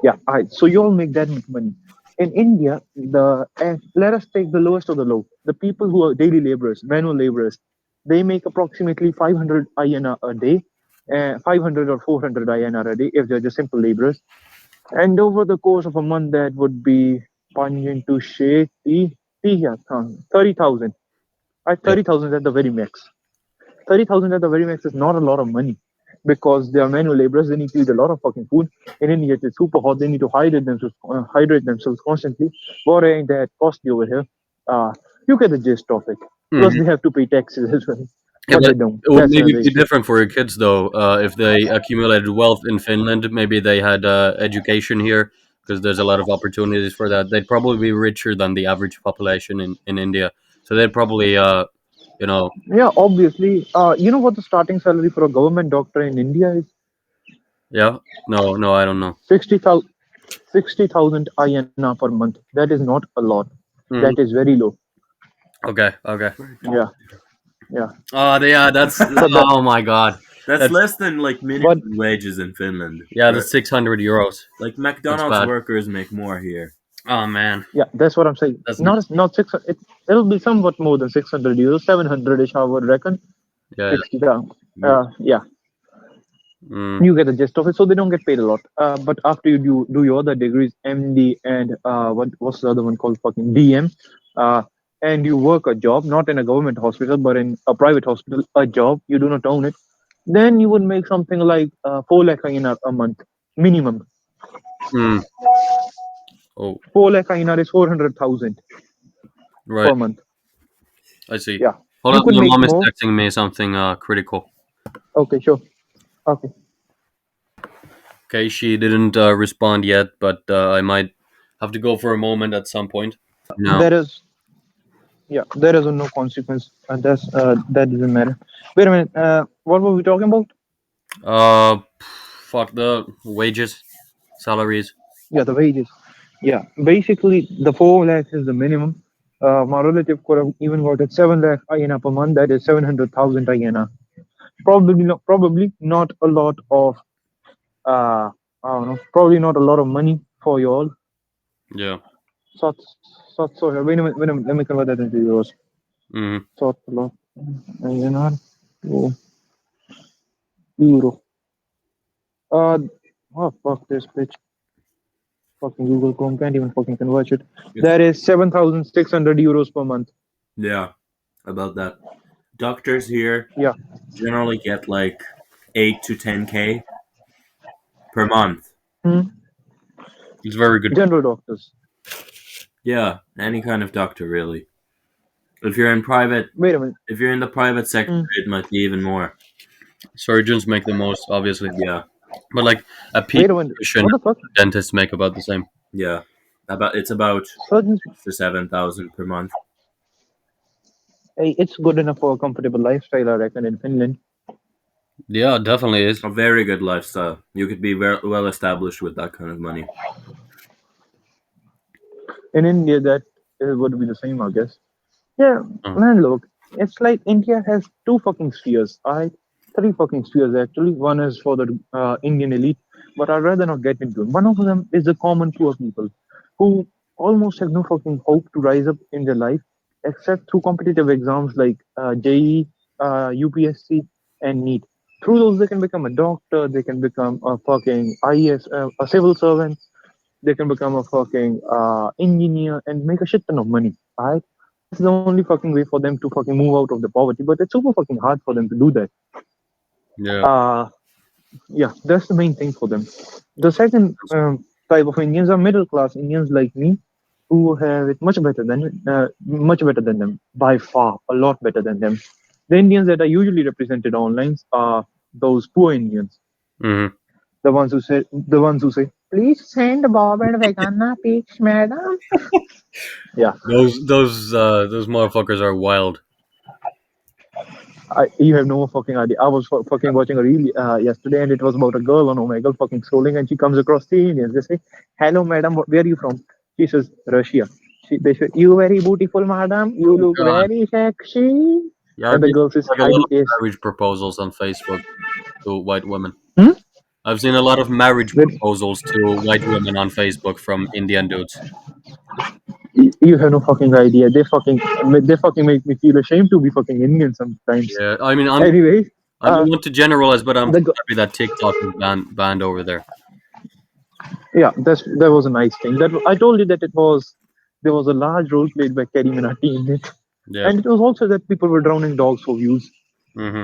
Yeah. All right. So you all make that much money. In India, let us take the lowest of the low. The people who are daily laborers, manual laborers, they make approximately 500 INR a day, 500 or 400 INR a day if they're just simple laborers. And over the course of a month, that would be punch into shape 30,000. At Yeah. 30,000 at the very max. 30,000 at the very max is not a lot of money because they are manual laborers. They need to eat a lot of fucking food. In India, it's super hot. They need to hydrate themselves constantly. What ain't that costly over here? You get the gist of it. Plus, Mm-hmm. they have to pay taxes as well. Yeah, But but they don't. it would That's maybe another be issue. different for your kids though. If they accumulated wealth in Finland, maybe they had education here because there's a lot of opportunities for that. They'd probably be richer than the average population in India. So they'd probably, you know, Yeah, obviously. You know what the starting salary for a government doctor in India is? yeah. No, no, I don't know. 60,000 60,000 INR per month. That is not a lot. That Hmm. is very low. Okay, okay. Yeah, yeah. Oh, yeah. That's So that, oh my god. That's That's less than like but minimum wages in Finland. yeah. Right? That's 600 euros. Like That's McDonald's bad. workers make more here. Oh man, yeah, that's what I'm saying. that's Not 600. It'll be somewhat more than 600 euros, 700 ish, I would reckon. yeah. 60 down. Yeah. Yeah, Mm, you get the gist of it. So they don't get paid a lot. But after you do your other degrees, MD and what's the other one called? Fucking DM. Uh, and you work a job, not in a government hospital, but in a private hospital, a job. You do not own it. Then you would make something like 4 lakh INR a month minimum. mm. Oh, 4 lakh INR is 400,000 right. per month. I see. Yeah, Hold you on, could my make mom is more. texting me something critical. Okay, sure. Okay. Okay, she didn't respond yet, but I might have to go for a moment at some point. No. There is, yeah, there is no consequence. That doesn't matter. Wait a minute. What were we talking about? Uh, fuck the wages, salaries. Yeah, the wages. Yeah, basically the 4 lakhs is the minimum. My relative could have even got it 7 lakh INR per month. That is 700,000 INR. Probably not a lot of I don't know. Probably not a lot of money for you all. Yeah. So so wait a minute. Let me convert that into euros. Mm. So a lot INR to euro. Uh oh fuck this bitch. Fucking Google Chrome can't even fucking convert it. It's That is 7,600 euros per month. yeah, about that. Doctors here Yeah. generally get like 8 to 10K per month. Hmm. It's very good. General doctors. Yeah, any kind of doctor really. If you're in private, Wait a minute. if you're in the private sector, Hmm. it might be even more. Surgeons make the most, obviously, Yeah, but like a Wait a minute. pediatrician, What the fuck? dentists make about the same. yeah. It's about Surgeons. 6 to 7 thousand per month. Hey, it's good enough for a comfortable lifestyle, I reckon, in Finland. Yeah, definitely is. A very good lifestyle. You could be very well established with that kind of money. In India, that would be the same, I guess. Yeah, Uh, man, look, it's like India has two fucking spheres. Three fucking spheres actually. One is for the Indian elite, but I'd rather not get into it. One of them is the common poor people who almost have no fucking hope to rise up in their life except through competitive exams like JEE, UPSC, and NEET. Through those, they can become a doctor, they can become a fucking IES, a civil servant, they can become a fucking engineer and make a shit ton of money. Alright, that's the only fucking way for them to fucking move out of the poverty. But it's super fucking hard for them to do that. yeah. Uh, yeah, that's the main thing for them. The second type of Indians are middle class Indians like me, who have it much better than them by far, a lot better than them. The Indians that are usually represented online are those poor Indians, Hmm. the ones who say, please send Bob and Vegana pics, madam. Yeah, Those motherfuckers are wild. you have no fucking idea. I was fucking watching a reel yesterday, and it was about a girl on Omegle fucking scrolling, and she comes across three Indians. They say, "Hello, madam. Where are you from?" She says, "Russia." They say, "You very beautiful, madam. You Oh look god. very sexy." Yeah, I've And the been girl says, like a "Hi, lot of Dipesh." marriage proposals on Facebook to white women. Hmm? I've seen a lot of marriage That proposals to white women on Facebook from Indian dudes. you have no fucking idea. They fucking make me feel ashamed to be fucking Indian sometimes. Yeah, I mean, Anyway, I don't want to generalize, but I'm the so g- happy that TikTok is banned over there. yeah, that was a nice thing. That I told you that it was there was a large role played by Kerry Minati in it, Yeah. and it was also that people were drowning dogs for views. Hmm.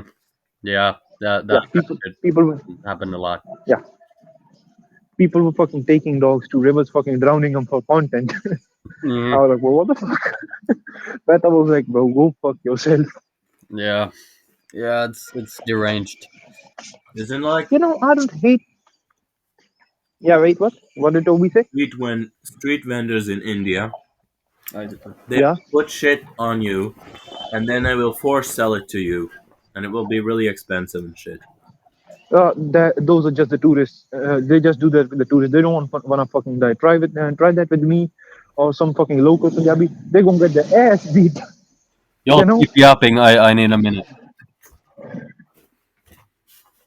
Yeah, that Yeah, kind of shit people were happened a lot. yeah, people were fucking taking dogs to rivers, fucking drowning them for content. I Hmm. was like, well, what the fuck? That I was like, bro, go fuck yourself. Yeah, yeah, it's deranged. Isn't like I don't hate. Yeah, wait, what? What did Toby say? street vendors in India. They Yeah. put shit on you, and then they will force sell it to you, and it will be really expensive and shit. Those are just the tourists. They just do that with the tourists. They don't want to fucking die. Try that with me or some fucking local Punjabi. They're gonna get their ass beat. Y'all You know? keep yapping. I need a minute.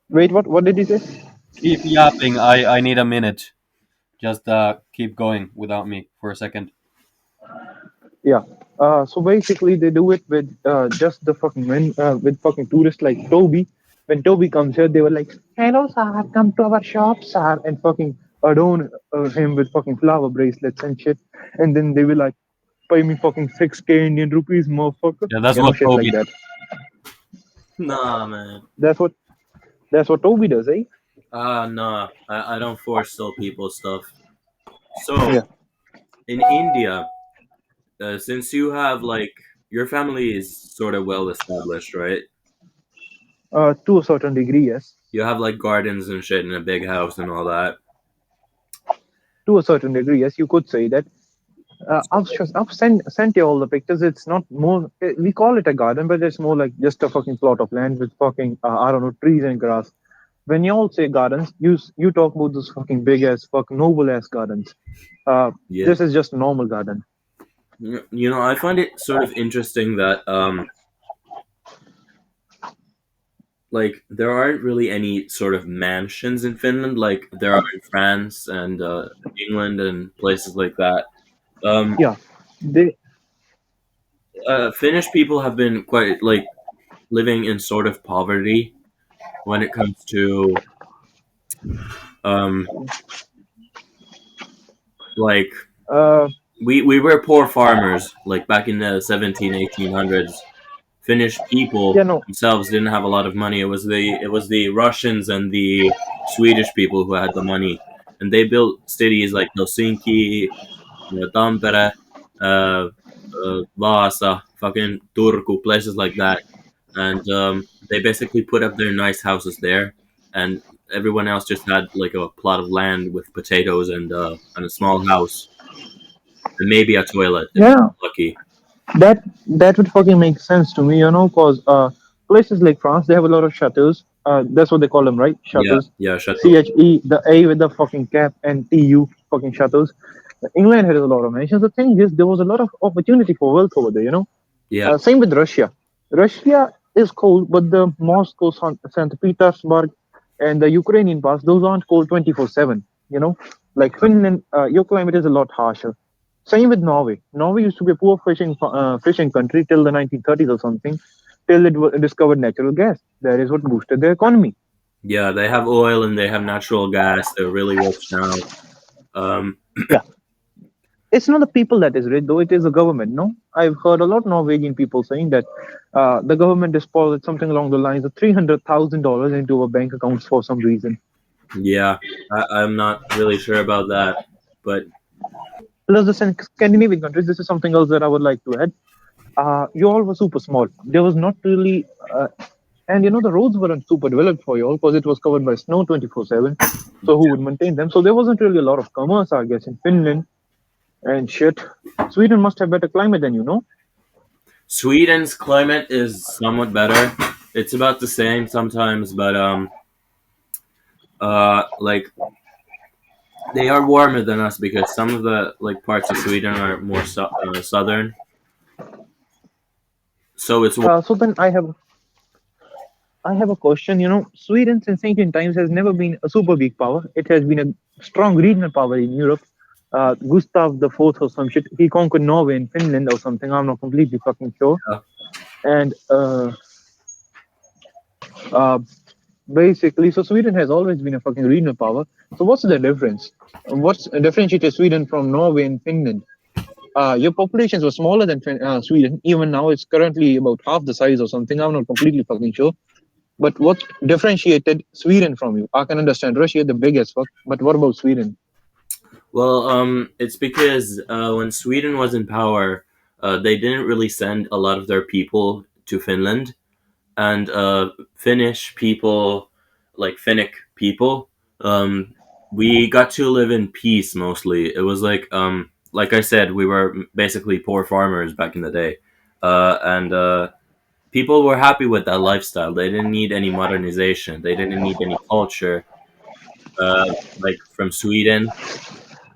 Wait, what? What did he say? Keep yapping. I need a minute. Just keep going without me for a second. Yeah. So basically, they do it with just the fucking men, with fucking tourists like Toby. When Toby comes here, they were like, "Hello, sir, come to our shop, sir," and fucking adorn him with fucking flower bracelets and shit. And then they will like, "Pay me fucking 6K Indian rupees, motherfucker." Yeah, that's what Shit like Toby. that. Nah, man. That's what that's what Toby does, eh? Nah. I don't force sell people stuff. So Yeah. in India, since you have like your family is sort of well established, right? To a certain degree, yes. You have like gardens and shit in a big house and all that. To a certain degree, yes, you could say that. I've sent you all the pictures. It's not more. We call it a garden, but it's more like just a fucking plot of land with fucking I don't know, trees and grass. When y'all say gardens, you talk about those fucking big ass, fuck noble ass gardens. Yeah. This is just a normal garden. You know, I find it sort of interesting that like there aren't really any sort of mansions in Finland like there are in France and England and places like that. Um, Yeah, they Finnish people have been quite like living in sort of poverty when it comes to um, like uh we were poor farmers like back in the 1800s. Finnish people yeah no themselves didn't have a lot of money. It was the Russians and the Swedish people who had the money, and they built cities like Helsinki, Tampere, uh, Vaasa, fucking Turku, places like that. And they basically put up their nice houses there, and everyone else just had like a plot of land with potatoes and a small house, and maybe a toilet if yeah lucky. that would fucking make sense to me, cause places like France they have a lot of chateaus. That's what they call them, right? Yeah, Chateaus. yeah, chateau. CHE, the A with the fucking cap, and TU fucking chateaus. England has a lot of mansions. The thing is, there was a lot of opportunity for wealth over there. Yeah, Same with Russia. Russia is cold, but the Moscow, St. Petersburg, and the Ukrainian parts, those aren't cold 24/7. Like Finland, your climate is a lot harsher. Same with Norway. Norway used to be a poor fishing country till the 1930s or something, till it discovered natural gas. That is what boosted their economy. yeah, they have oil and they have natural gas. They're really rich now. Um, Yeah, it's not the people that is rich, though it is the government. No, I've heard a lot of Norwegian people saying that the government deposited something along the lines of $300,000 into our bank accounts for some reason. yeah, I'm not really sure about that, but Plus, the Scandinavian countries. This is something else that I would like to add. You all were super small. There was not really, and the roads weren't super developed for you all because it was covered by snow 24/7. So who would maintain them? So there wasn't really a lot of commerce, I guess, in Finland and shit. Sweden must have better climate than you know. Sweden's climate is somewhat better. It's about the same sometimes, but like they are warmer than us because some of the like parts of Sweden are more southern, so it's So then I have a question. Sweden since ancient times has never been a super big power. It has been a strong regional power in Europe. Gustav the Fourth or some shit. He conquered Norway and Finland or something. I'm not completely fucking sure. And uh, basically, so Sweden has always been a fucking regional power. So what's the difference? What's differentiated Sweden from Norway and Finland? Your populations were smaller than Sweden. Even now, it's currently about half the size or something. I'm not completely fucking sure. But what differentiated Sweden from you? I can understand Russia, the big as fuck. But what about Sweden? well, it's because when Sweden was in power, they didn't really send a lot of their people to Finland, and Finnish people, like Finnic people, um, we got to live in peace mostly. It was like I said, we were basically poor farmers back in the day, and people were happy with that lifestyle. They didn't need any modernization. They didn't need any culture, uh, like from Sweden.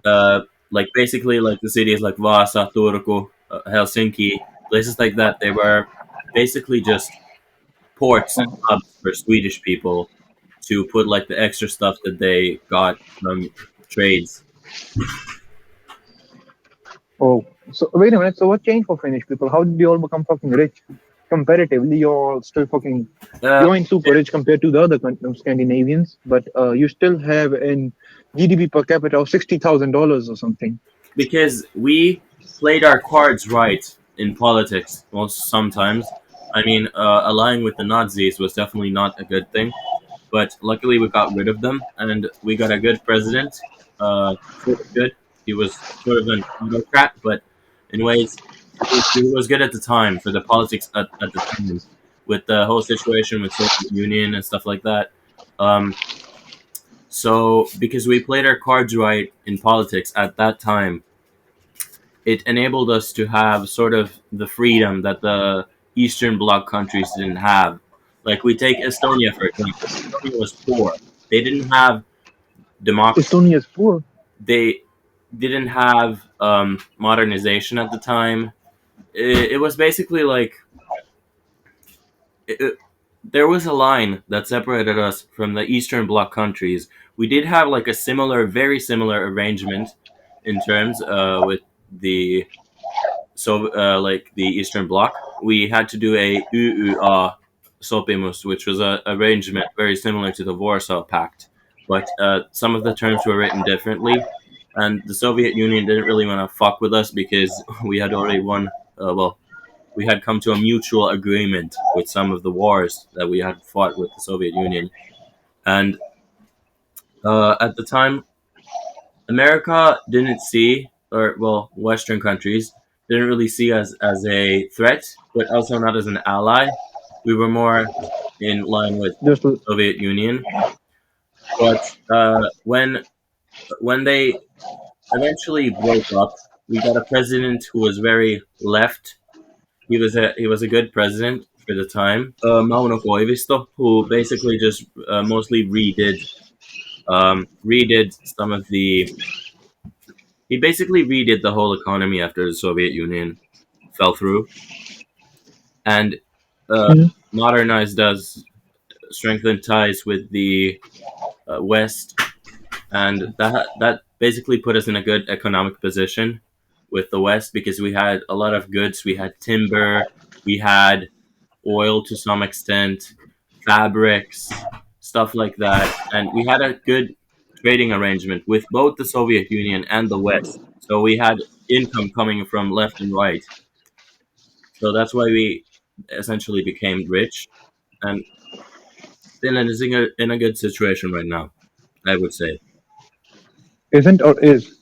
Uh, like basically, like the cities like Vaasa, Turku, Helsinki, places like that. They were basically just ports and hubs for Swedish people to put like the extra stuff that they got from trades. Oh, so wait a minute. So what changed for Finnish people? How did you all become fucking rich? Comparatively, you're all still fucking. Uh, You ain't super rich compared to the other Scandinavians, but you still have an GDP per capita of $60,000 or something. because we played our cards right in politics. Well, sometimes. I mean, allying with the Nazis was definitely not a good thing, but luckily we got rid of them and we got a good president. Sort of good. He was sort of an autocrat, but in ways he was good at the time for the politics at the time with the whole situation with Soviet Union and stuff like that. Um, so because we played our cards right in politics at that time, it enabled us to have sort of the freedom that the Eastern Bloc countries didn't have. Like we take Estonia for example. Estonia was poor. They didn't have democracy. Estonia is poor. They didn't have modernization at the time. It was basically like it, there was a line that separated us from the Eastern Bloc countries. We did have like a similar, very similar arrangement in terms with the like the Eastern Bloc. We had to do a UUA sopimus, which was a arrangement very similar to the Warsaw Pact, but some of the terms were written differently, and the Soviet Union didn't really want to fuck with us because we had already won. Well, we had come to a mutual agreement with some of the wars that we had fought with the Soviet Union, and at the time, America didn't see, or well, Western countries didn't really see us as a threat, but also not as an ally. We were more in line with Just the Soviet Union. But when they eventually broke up, we got a president who was very left. He was a good president for the time. Mauno Koivisto, who basically just mostly redid some of the. He basically redid the whole economy after the Soviet Union fell through, and uh, Mhm. modernized us, strengthened ties with the West, and that basically put us in a good economic position with the West because we had a lot of goods. We had timber, we had oil to some extent, fabrics, stuff like that, and we had a good trading arrangement with both the Soviet Union and the West. So we had income coming from left and right. So that's why we essentially became rich, and Finland is in a good situation right now, I would say. Isn't or is?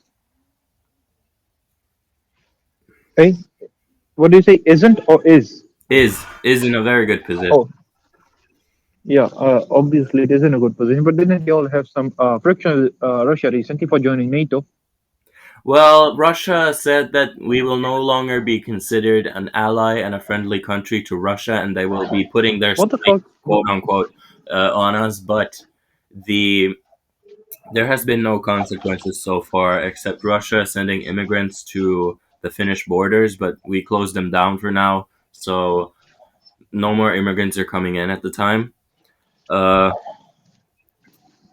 Hey, what do you say? Isn't or is? Is in a very good position. Oh, yeah. Obviously, it is in a good position. But didn't they all have some friction with Russia recently for joining NATO? Well, Russia said that we will no longer be considered an ally and a friendly country to Russia, and they will be putting their What the strength, fuck? quote unquote, on us. But the there has been no consequences so far, except Russia sending immigrants to the Finnish borders, but we closed them down for now, so no more immigrants are coming in at the time. Uh,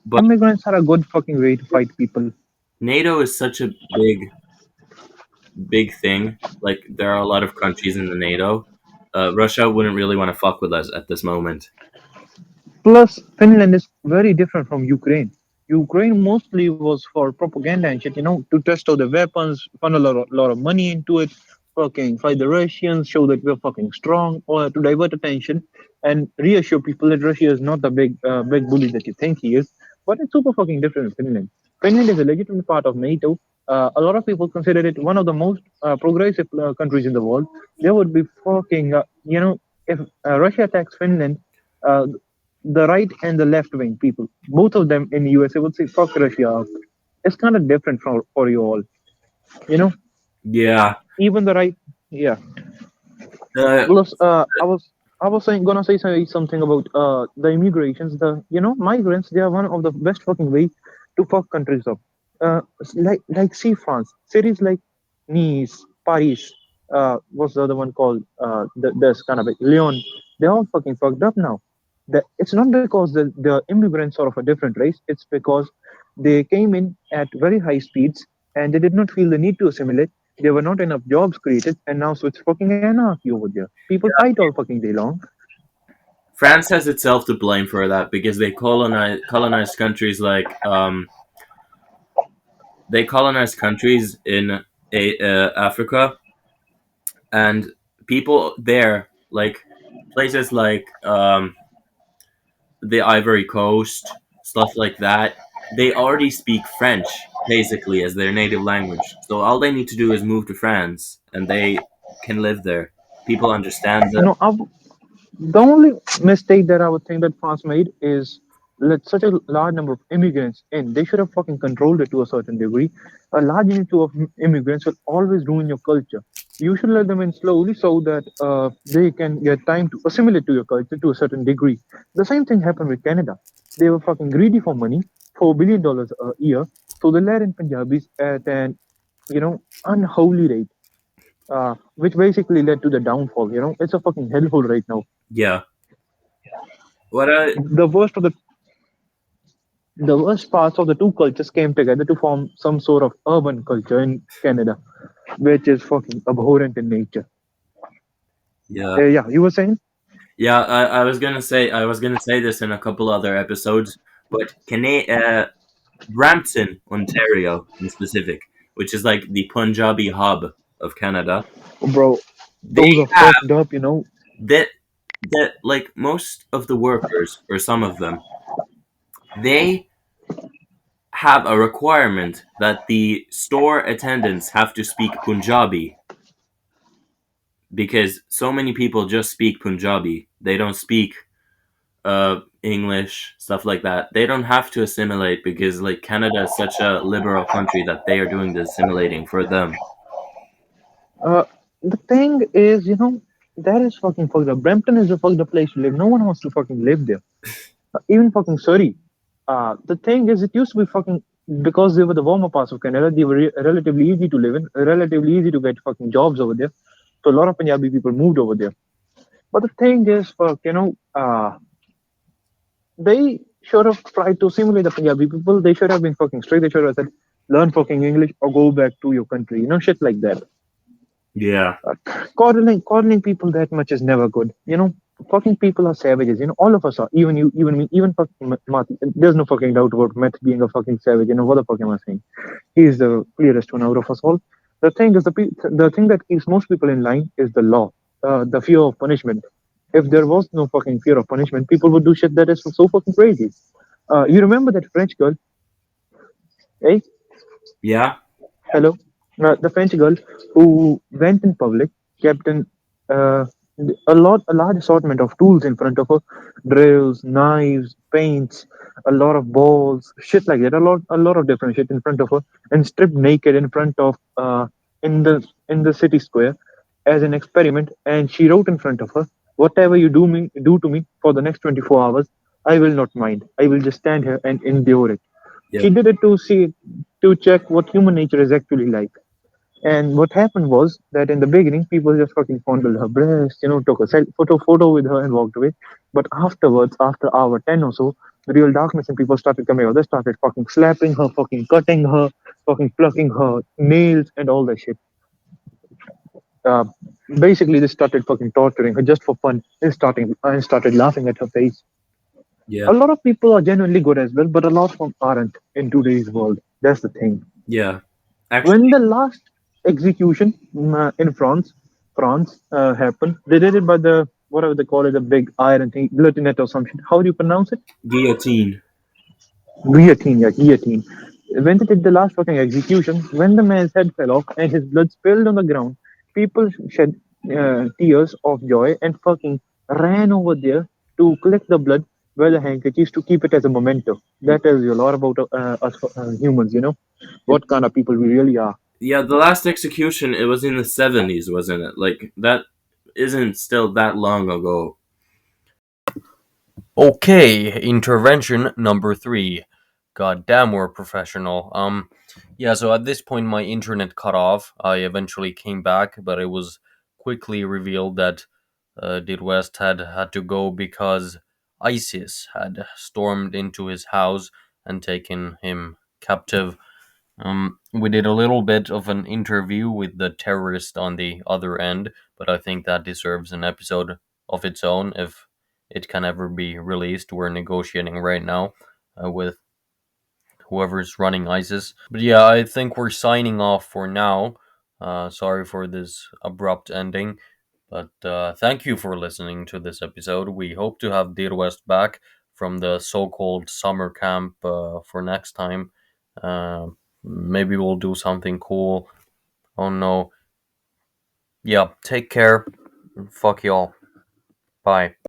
but Immigrants are a good fucking way to fight people. NATO is such a big thing. Like there are a lot of countries in the NATO. Russia wouldn't really want to fuck with us at this moment. Plus, Finland is very different from Ukraine. Ukraine mostly was for propaganda and shit, to test out the weapons, funnel a lot of money into it, fucking fight the Russians, show that we're fucking strong, or to divert attention and reassure people that Russia is not the big bully that you think he is. But it's super fucking different in Finland. Finland is a legitimate part of NATO. A lot of people consider it one of the most progressive countries in the world. They would be fucking, if Russia attacks Finland, uh, the right and the left wing people, both of them in USA would say fuck Russia. It's kind of different for you all, you know. Yeah. Even the right, yeah. Uh, Plus, I was something about the immigrations. The migrants. They are one of the best fucking way to fuck countries up. See France cities like Nice, Paris. What's the other one called? There's kind of like Lyon. They're all fucking fucked up now. It's not because the immigrants are of a different race. It's because they came in at very high speeds and they did not feel the need to assimilate. There were not enough jobs created, and now so it's fucking anarchy over there. People fight all fucking day long. France has itself to blame for that because they colonized countries like they colonized countries in Africa, and people there like places like the Ivory Coast, stuff like that. They already speak French basically as their native language. So all they need to do is move to France, and they can live there. People understand them. No, the only mistake that I would think that France made is let such a large number of immigrants in. They should have fucking controlled it to a certain degree. A large number of immigrants will always ruin your culture. You should let them in slowly so that they can get time to assimilate to your culture to a certain degree. The same thing happened with Canada. They were fucking greedy for money, $4 billion a year, so they let in Punjabis at an, unholy rate, which basically led to the downfall. It's a fucking hellhole right now. Yeah. What I The worst parts of the two cultures came together to form some sort of urban culture in Canada, which is fucking abhorrent in nature. Yeah. Yeah, you were saying? Yeah, I was gonna say this in a couple other episodes, but Brampton, Ontario, in specific, which is like the Punjabi hub of Canada, Bro, they those are have fucked up. that like most of the workers, or some of them, they have a requirement that the store attendants have to speak Punjabi because so many people just speak Punjabi. They don't speak English, stuff like that. They don't have to assimilate because like Canada is such a liberal country that they are doing the assimilating for them. Uh, the thing is, that is fucking fucked up. Brampton is a fucked up place to live. No one wants to fucking live there. Even fucking Surrey. The thing is, it used to be fucking because they were the warmer parts of Canada. They were relatively easy to live in, relatively easy to get fucking jobs over there. So a lot of Punjabi people moved over there. But the thing is, they should have tried to simulate the Punjabi people. They should have been fucking straight. They should have said, learn fucking English or go back to your country. Shit like that. Yeah, Coddling people that much is never good. Fucking people are savages. All of us are. Even you, even me, even fucking Mati. There's no fucking doubt about Meth being a fucking savage. What the fuck am I saying? He is the clearest one out of us all. The thing is, the thing that keeps most people in line is the law, the fear of punishment. If there was no fucking fear of punishment, people would do shit that is so fucking crazy. You remember that French girl, eh? yeah, Hello, the French girl who went in public, kept in uh, a large assortment of tools in front of her, drills, knives, paints, a lot of balls, shit like that, a lot of different shit in front of her, and stripped naked in front of in the city square as an experiment. And she wrote in front of her, "Whatever you do to me for the next 24 hours, I will not mind. I will just stand here and endure it." yeah, She did it to check what human nature is actually like. And what happened was that in the beginning, people just fucking fondled her breast, took a photo with her and walked away. But afterwards, after hour 10 or so, the real darkness in people started coming out. They started fucking slapping her, fucking cutting her, fucking plucking her nails and all that shit. Uh, Basically, they started fucking torturing her just for fun and started laughing at her face. yeah, A lot of people are genuinely good as well, but a lot of them aren't in today's world. That's the thing. yeah. Actually, When the last execution in France happened, they did it by the whatever they call it, the big iron thing, guillotine or something. How do you pronounce it? guillotine. Guillotine, yeah, guillotine. When they did the last fucking execution, when the man's head fell off and his blood spilled on the ground, people shed tears of joy and fucking ran over there to collect the blood with the handkerchiefs to keep it as a memento. That tells you a lot about us humans, what kind of people we really are. Yeah, the last execution, it was in the 70s, wasn't it? Like that isn't still that long ago. Okay, intervention number 3. God damn, we're professional. Yeah, so at this point my internet cut off. I eventually came back, but it was quickly revealed that Dirwest had to go because ISIS had stormed into his house and taken him captive. We did a little bit of an interview with the terrorist on the other end, but I think that deserves an episode of its own if it can ever be released. We're negotiating right now with whoever's running ISIS. But yeah, I think we're signing off for now. Sorry for this abrupt ending, but thank you for listening to this episode. We hope to have Dear West back from the so-called summer camp for next time. Uh, Maybe we'll do something cool. Oh no. Yeah, take care. Fuck y'all. Bye.